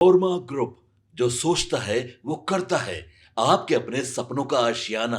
ओरमा group, जो सोचता है वो करता है। आपके अपने सपनों का आशियाना।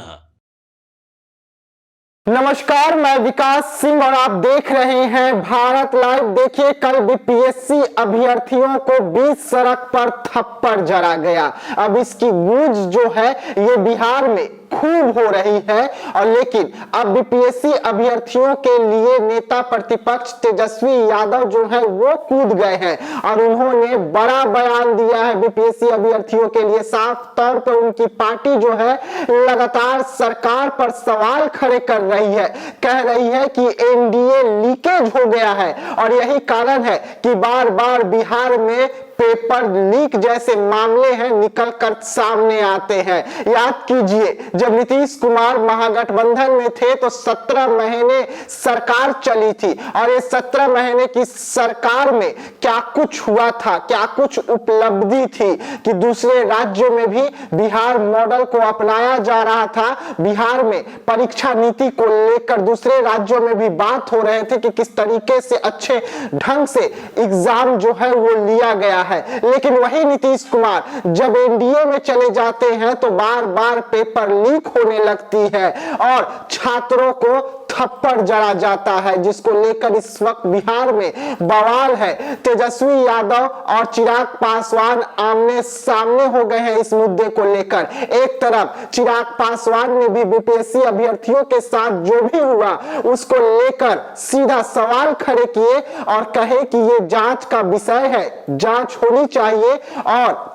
नमस्कार, मैं विकास सिंह और आप देख रहे हैं भारत लाइव। देखिए, कल बीपीएससी अभ्यर्थियों को बीच सड़क पर थप्पड़ जड़ा गया। अब इसकी गूंज जो है ये बिहार में खूब हो रही है। और लेकिन अब बीपीएससी अभ्यर्थियों के लिए नेता प्रतिपक्ष तेजस्वी यादव जो है वो कूद गए हैं और उन्होंने बड़ा बयान दिया है बीपीएससी अभ्यर्थियों के लिए। साफ तौर पर उनकी पार्टी जो है लगातार सरकार पर सवाल खड़े कर रही है, कह रही है कि एनडीए लीकेज हो गया है और यही कारण है कि बार बार बिहार में पेपर लीक जैसे मामले हैं निकल कर सामने आते हैं। याद कीजिए, जब नीतीश कुमार महागठबंधन में थे तो 17 महीने सरकार चली थी और ये 17 महीने की सरकार में क्या कुछ हुआ था, क्या कुछ उपलब्धि थी कि दूसरे राज्यों में भी बिहार मॉडल को अपनाया जा रहा था। बिहार में परीक्षा नीति को लेकर दूसरे राज्यों में भी बात हो रहे थे कि किस तरीके से अच्छे ढंग से एग्जाम जो है वो लिया गया है। लेकिन वही नीतीश कुमार जब एनडीए में चले जाते हैं तो बार बार पेपर लीक होने लगती है और छात्रों को थप्पड़ जड़ा जाता है, जिसको लेकर इस वक्त बिहार में बवाल है। तेजस्वी यादव और चिराग पासवान आमने सामने हो गए हैं इस मुद्दे को लेकर। एक तरफ चिराग पासवान ने भी बीपीएससी अभ्यर्थियों के साथ जो भी हुआ उसको लेकर सीधा सवाल खड़े किए और कहे कि ये जांच का विषय है, जांच होनी चाहिए और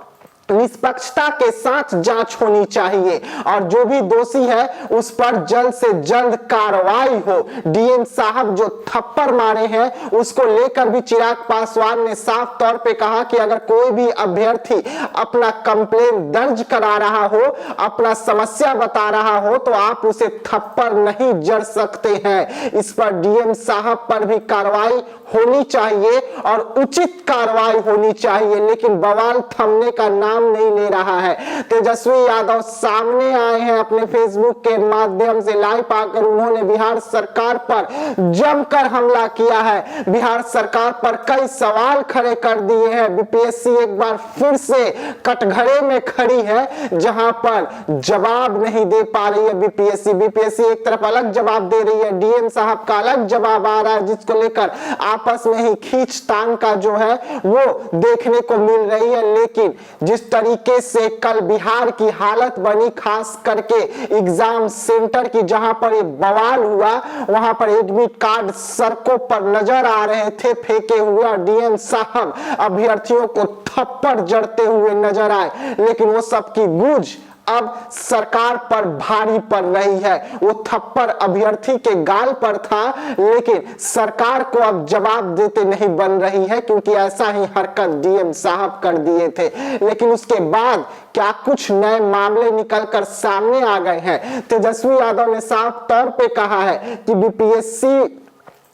निष्पक्षता के साथ जांच होनी चाहिए और जो भी दोषी है उस पर जल्द से जल्द कार्रवाई हो। डीएम साहब जो थप्पड़ मारे हैं उसको लेकर भी चिराग पासवान ने साफ तौर पे कहा कि अगर कोई भी अभ्यर्थी अपना कंप्लेन दर्ज करा रहा हो, अपना समस्या बता रहा हो तो आप उसे थप्पड़ नहीं जड़ सकते हैं। इस पर डीएम साहब पर भी कार्रवाई होनी चाहिए और उचित कार्रवाई होनी चाहिए, लेकिन बवाल थमने का नाम नहीं ले रहा है। तेजस्वी यादव सामने आए हैं अपने फेसबुक के माध्यम से लाइव आकर उन्होंने बिहार सरकार पर जमकर हमला किया है, बिहार सरकार पर कई सवाल खड़े कर दिए हैं। बीपीएससी एक बार फिर से कटघरे में खड़ी है जहां पर जवाब नहीं दे पा रही है बीपीएससी एक तरफ अलग जवाब दे रही है, डीएम साहब का अलग जवाब आ रहा है, जिसको लेकर आपस में ही खींचतान का जो है वो देखने को मिल रही है। लेकिन जिस तरीके से कल बिहार की हालत बनी, खास करके एग्जाम सेंटर की, जहां पर ये बवाल हुआ वहां पर एडमिट कार्ड सड़कों पर नजर आ रहे थे फेंके हुए और डीएम साहब अभ्यर्थियों को थप्पड़ जड़ते हुए नजर आए। लेकिन वो सबकी गूंज अब सरकार पर भारी पड़ रही है। वो थप्पड़ अभ्यर्थी के गाल पर था लेकिन सरकार को अब जवाब देते नहीं बन रही है, क्योंकि ऐसा ही हरकत डीएम साहब कर दिए थे। लेकिन उसके बाद क्या कुछ नए मामले निकलकर सामने आ गए हैं। तेजस्वी यादव ने साफ तौर पे कहा है कि बीपीएससी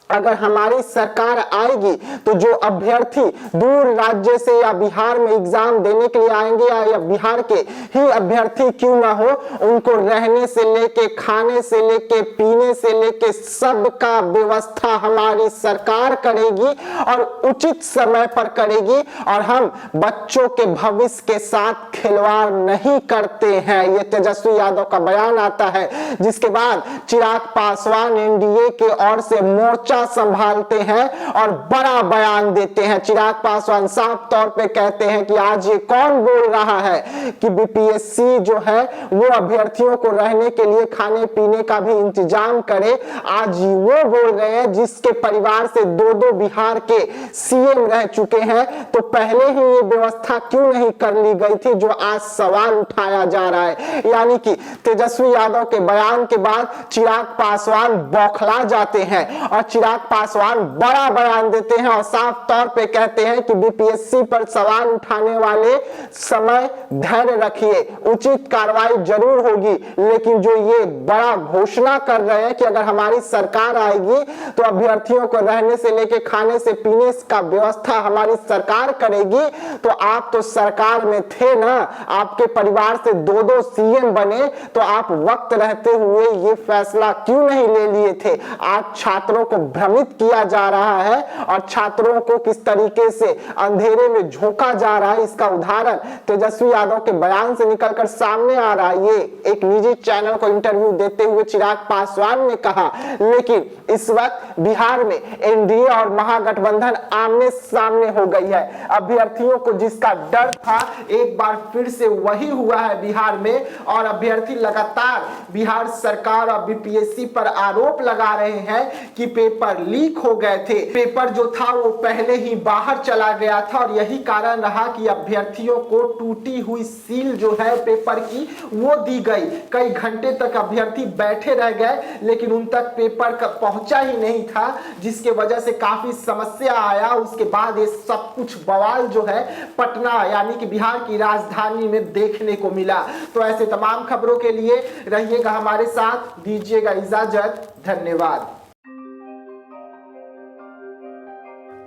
अगर हमारी सरकार आएगी तो जो अभ्यर्थी दूर राज्य से या बिहार में एग्जाम देने के लिए आएंगे या बिहार के ही अभ्यर्थी क्यों ना हो, उनको रहने से लेके, खाने से लेके, पीने से लेके सबका व्यवस्था हमारी सरकार करेगी और उचित समय पर करेगी और हम बच्चों के भविष्य के साथ खिलवाड़ नहीं करते हैं। ये तेजस्वी यादव का बयान आता है, जिसके बाद चिराग पासवान एनडीए के ओर से मोर्चा संभालते हैं और बड़ा बयान देते हैं। चिराग पासवान साफ तौर पे कहते हैं कि आज ये कौन बोल रहा है कि बीपीएससी जो है वो अभ्यर्थियों को रहने के लिए खाने पीने का भी इंतजाम करे। आज वो बोल रहे हैं जिसके परिवार से दो बिहार के सीएम रह चुके हैं, तो पहले ही ये व्यवस्था क्यों नहीं कर ली गई थी, जो आज सवाल उठाया जा रहा है। यानी कि तेजस्वी यादव के बयान के बाद चिराग पासवान बौखला जाते हैं और चिराग पासवान बड़ा बयान देते हैं और साफ तौर पे कहते हैं कि बीपीएससी पर सवाल उठाने वाले समय धैर्य रखिए, उचित कार्रवाई जरूर होगी। लेकिन जो ये बड़ा घोषणा कर रहे हैं कि अगर हमारी सरकार आएगी तो अभ्यर्थियों को रहने से लेके खाने से पीने का व्यवस्था हमारी सरकार करेगी, तो आप तो सरकार में थे ना, आपके परिवार से दो सीएम बने, तो आप वक्त रहते हुए ये फैसला क्यों नहीं ले लिए थे। आज छात्रों को भ्रमित किया जा रहा है और छात्रों को किस तरीके से अंधेरे में झोंका जा रहा है, इसका उदाहरण तेजस्वी यादव के बयान से निकलकर सामने आ रहा है। ये एक निजी चैनल को इंटरव्यू देते हुए चिराग पासवान ने कहा। लेकिन इस वक्त बिहार में एनडीए और महागठबंधन आमने सामने हो गई है। अभ्यर्थियों को जिसका डर था एक बार फिर से वही हुआ है बिहार में, और अभ्यर्थी लगातार बिहार सरकार और बीपीएससी पर आरोप लगा रहे हैं कि पेपर लीक हो गए थे। पेपर जो था वो पहले ही बाहर चला गया था और यही कारण रहा कि अभ्यर्थियों को टूटी हुई सील जो है पेपर की वो दी गई। कई घंटे तक अभ्यर्थी बैठे रह गए लेकिन उन तक पेपर पहुंचा ही नहीं था, जिसके वजह से काफी समस्या आया। उसके बाद ये सब कुछ बवाल जो है पटना यानी कि बिहार की राजधानी में देखने को मिला। तो ऐसे तमाम खबरों के लिए रहिएगा हमारे साथ, दीजिएगा इजाजत, धन्यवाद।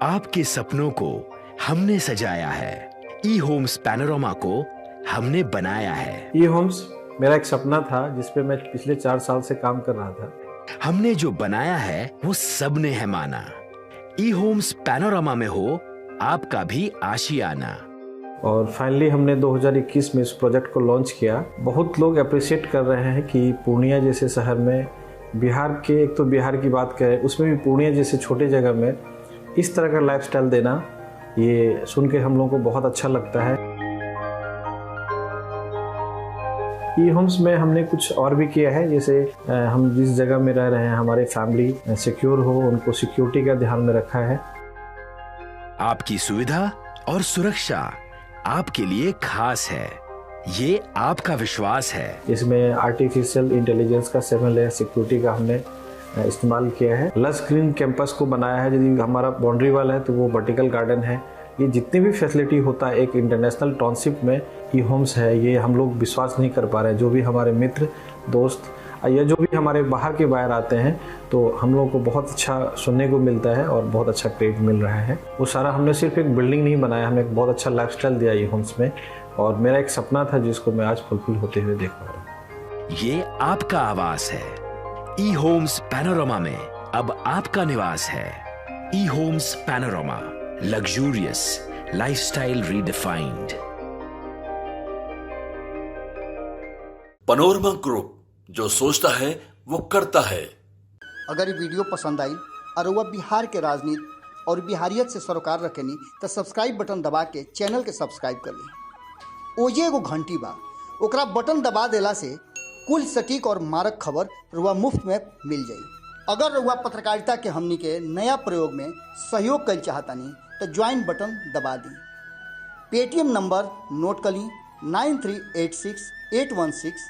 आपके सपनों को हमने सजाया है, ई होम्स पैनोरामा को हमने बनाया है। ई होम्स मेरा एक सपना था जिसपे मैं पिछले 4 साल से काम कर रहा था। हमने जो बनाया है वो सबने है माना। ई होम्स पैनोरामा में हो आपका भी आशियाना। और फाइनली हमने 2021 में इस प्रोजेक्ट को लॉन्च किया। बहुत लोग अप्रिशिएट कर रहे हैं कि पूर्णिया जैसे शहर में, बिहार के, एक तो बिहार की बात करें उसमें भी पूर्णिया जैसे छोटे जगह में इस तरह का लाइफस्टाइल देना, ये सुन के हम लोगों को बहुत अच्छा लगता है। ई होम्स में हमने कुछ और भी किया है, जैसे हम जिस जगह में रह रहे हैं हमारे फैमिली सिक्योर हो, उनको सिक्योरिटी का ध्यान में रखा है। आपकी सुविधा और सुरक्षा आपके लिए खास है, ये आपका विश्वास है। इसमें आर्टिफिशियल इंटेलिजेंस का 7 लेयर सिक्योरिटी का हमने इस्तेमाल किया है। लस ग्रीन कैंपस को बनाया है। यदि हमारा बाउंड्री वाल है तो वो वर्टिकल गार्डन है। ये जितनी भी फैसिलिटी होता है एक इंटरनेशनल टाउनशिप में ई होम्स है, ये हम लोग विश्वास नहीं कर पा रहे हैं। जो भी हमारे मित्र दोस्त या जो भी हमारे बाहर के बाहर आते हैं तो हम लोगों को बहुत अच्छा सुनने को मिलता है और बहुत अच्छा क्रेडिट मिल रहा है। वो सारा हमने सिर्फ एक बिल्डिंग नहीं बनाया, हमें एक बहुत अच्छा लाइफस्टाइल दिया ई होम्स में, और मेरा एक सपना था जिसको मैं आज फुलफिल होते हुए देख पा रहा हूँ। ये आपका आवास है। ई होम्स पैनोरामा में अब आपका निवास है। E Homes Panorama, luxurious lifestyle redefined. Panorama group, जो सोचता है वो करता है। अगर ये वीडियो पसंद आई और वह बिहार के राजनीति और बिहारियत से सरोकार रखेनी तो सब्सक्राइब बटन दबा के चैनल के सब्सक्राइब कर ली। ओजे एगो घंटी बा, ओकरा बटन दबा देला से कुल सटीक और मारक खबर रुआ मुफ्त में मिल जाई। अगर रुआ पत्रकारिता के हमनी के नया प्रयोग में सहयोग कर चाहतानी तो ज्वाइन बटन दबा दी। पेटीएम नंबर नोट कर ली 9386 816